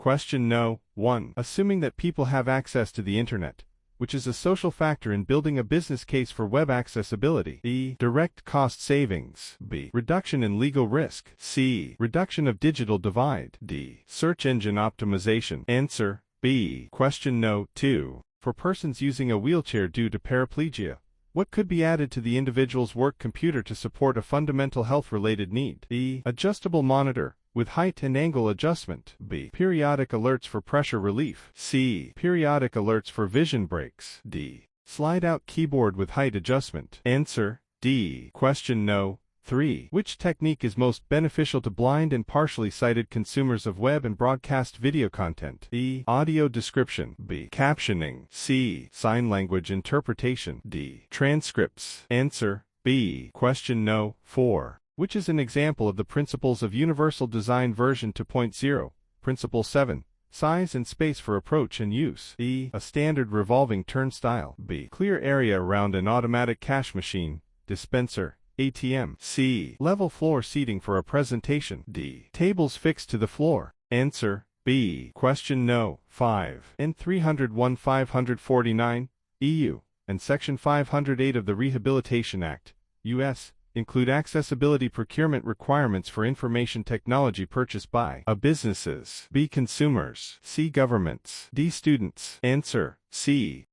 Question No. 1. Assuming that people have access to the internet, which is a social factor in building a business case for web accessibility. E. Direct cost savings. B. Reduction in legal risk. C. Reduction of digital divide. D. Search engine optimization. Answer B. Question No. 2. For persons using a wheelchair due to paraplegia, what could be added to the individual's work computer to support a fundamental health-related need? E. Adjustable monitor with height and angle adjustment. B. Periodic alerts for pressure relief. C. Periodic alerts for vision breaks. D. Slide-out keyboard with height adjustment. Answer D. Question No. 3. Which technique is most beneficial to blind and partially sighted consumers of web and broadcast video content? E. Audio description. B. Captioning. C. Sign language interpretation. D. Transcripts. Answer B. Question No. 4. Which is an example of the principles of Universal Design version 2.0? Principle 7. Size and space for approach and use. E. A standard revolving turnstile. B. Clear area around an automatic cash machine, dispenser, ATM. C. Level floor seating for a presentation. D. Tables fixed to the floor. Answer B. Question No. 5. N 301/549, EU, and Section 508 of the Rehabilitation Act, U.S., include accessibility procurement requirements for information technology purchased by A. Businesses, B. Consumers, C. Governments, D. Students. Answer C.